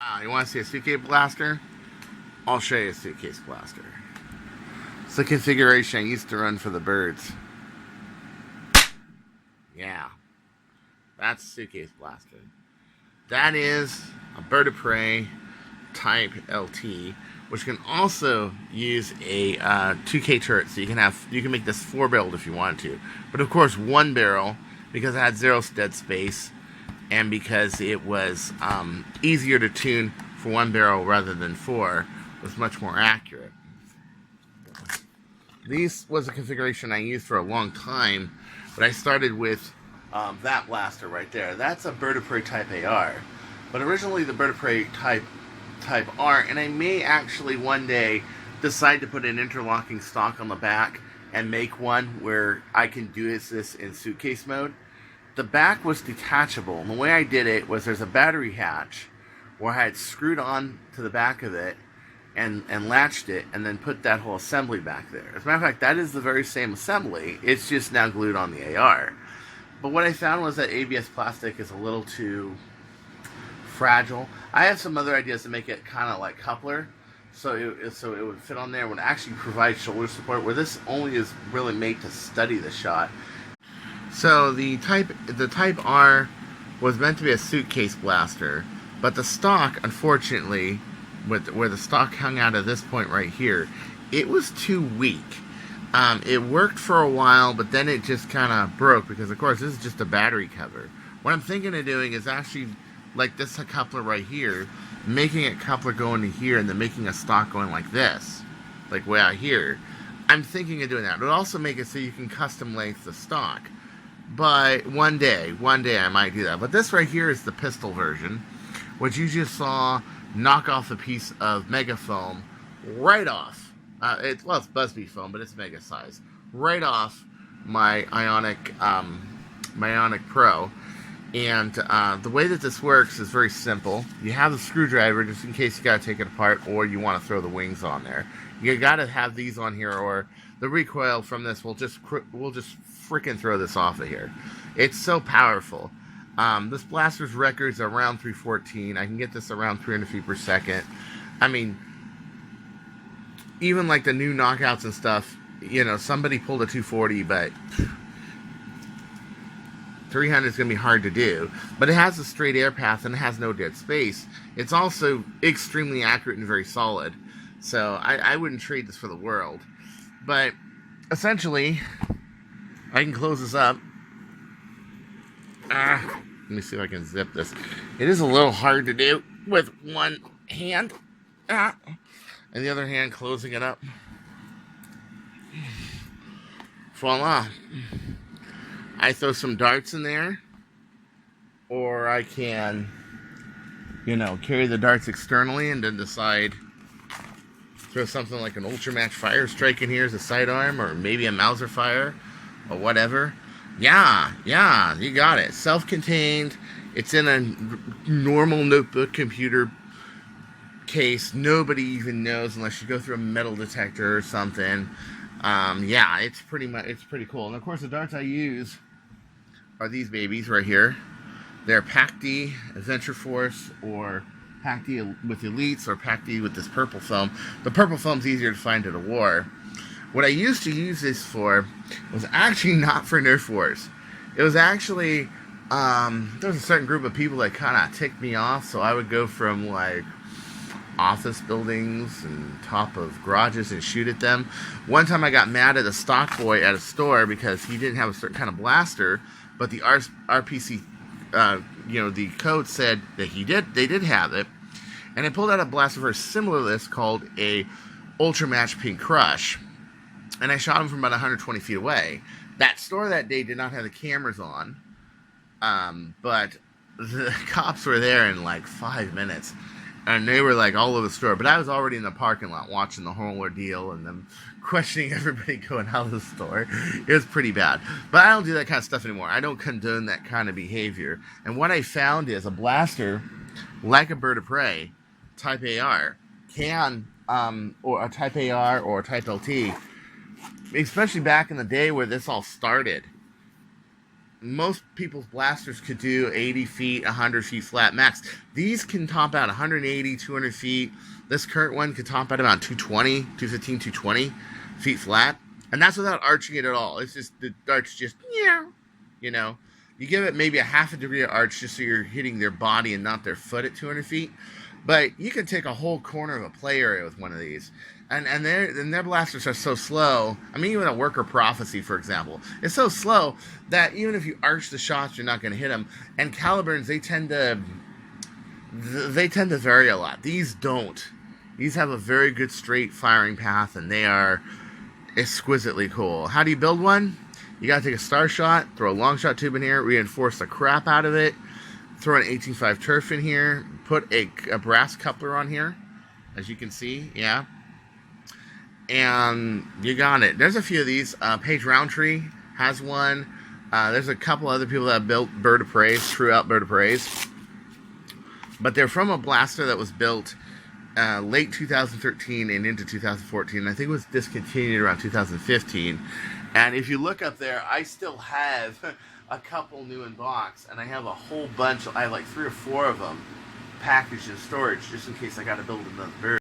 You want to see a suitcase blaster? I'll show you a suitcase blaster. It's the configuration I used to run for the birds. Yeah, that's a suitcase blaster. That is a bird of prey type LT, which can also use a 2K turret, so you can make this 4-barreled if you want to. But of course, 1 barrel because it had 0 dead space, and because it was easier to tune for 1 barrel rather than 4, was much more accurate. This was a configuration I used for a long time, but I started with that blaster right there. That's a bird of prey type AR, but originally the bird of prey type R, and I may actually one day decide to put an interlocking stock on the back and make one where I can do this in suitcase mode. The back was detachable, and the way I did it was there's a battery hatch where I had screwed on to the back of it and latched it, and then put that whole assembly back there. As a matter of fact, that is the very same assembly. It's just now glued on the AR. But what I found was that ABS plastic is a little too fragile. I have some other ideas to make it kind of like coupler, so it would fit on there. It would actually provide shoulder support, where this only is really made to study the shot. So the type R was meant to be a suitcase blaster, but the stock, unfortunately, where the stock hung out at this point right here, it was too weak. It worked for a while, but then it just kind of broke because, of course, this is just a battery cover. What I'm thinking of doing is actually, like this coupler right here, making a coupler go into here and then making a stock going like this, like way out here. I'm thinking of doing that. It would also make it so you can custom length the stock. But one day I might do that. But this right here is the pistol version, which you just saw knock off a piece of mega foam right off. It's Busby foam, but it's mega size. Right off my Ionic Pro. And the way that this works is very simple. You have the screwdriver just in case you got to take it apart or you want to throw the wings on there. You got to have these on here, or the recoil from this will just freaking throw this off of here. It's so powerful. This blaster's record's around 314. I can get this around 300 feet per second. I mean, even like the new knockouts and stuff, somebody pulled a 240, but 300 is going to be hard to do. But it has a straight air path and it has no dead space. It's also extremely accurate and very solid. So I wouldn't trade this for the world. But essentially, I can close this up. Let me see if I can zip this. It is a little hard to do with one hand. And the other hand closing it up. Voila. I throw some darts in there. Or I can, carry the darts externally and then decide throw something like an Ultra Match Fire Strike in here as a sidearm, or maybe a Mauser Fire, or whatever. Yeah, you got it. Self-contained. It's in a normal notebook computer case. Nobody even knows unless you go through a metal detector or something. Yeah, it's pretty cool. And of course, the darts I use are these babies right here. They're PAC-D Adventure Force, or PAC-D with Elites, or PAC-D with this purple foam. The purple foam's easier to find at a war. What I used to use this for was actually not for Nerf wars. It was actually, there was a certain group of people that kind of ticked me off, so I would go from, like, office buildings and top of garages and shoot at them. One time I got mad at a stock boy at a store because he didn't have a certain kind of blaster, but the RPC, the code said that they did have it. And I pulled out a blaster very similar to this called a Ultra Match Pink Crush. And I shot him from about 120 feet away. That store that day did not have the cameras on, but the cops were there in like 5 minutes, and they were like all over the store. But I was already in the parking lot watching the whole ordeal and them questioning everybody going out of the store. It was pretty bad. But I don't do that kind of stuff anymore. I don't condone that kind of behavior. And what I found is a blaster, like a bird of prey, type AR, or a type AR or a type LT, especially back in the day where this all started, most people's blasters could do 80 feet, 100 feet flat max. These can top out 180, 200 feet. This current one could top out about 220, 215, 220 feet flat. And that's without arching it at all. It's just, the dart's just, you know. You give it maybe a half a degree of arch just so you're hitting their body and not their foot at 200 feet. But you can take a whole corner of a play area with one of these. And their blasters are so slow. I mean, even a Worker Prophecy, for example, is so slow that even if you arch the shots, you're not going to hit them. And Caliburns, they tend to vary a lot. These don't. These have a very good straight firing path, and they are exquisitely cool. How do you build one? You got to take a star shot, throw a long shot tube in here, reinforce the crap out of it, throw an 18.5 turf in here, put a brass coupler on here, as you can see, yeah. And you got it. There's a few of these. Paige Roundtree has one. There's a couple other people that have built Bird of Praise, True Out Bird of Praise. But they're from a blaster that was built late 2013 and into 2014. I think it was discontinued around 2015. And if you look up there, I still have a couple new in box. And I have a whole bunch. I have like 3 or 4 of them packaged in storage just in case I got to build another bird.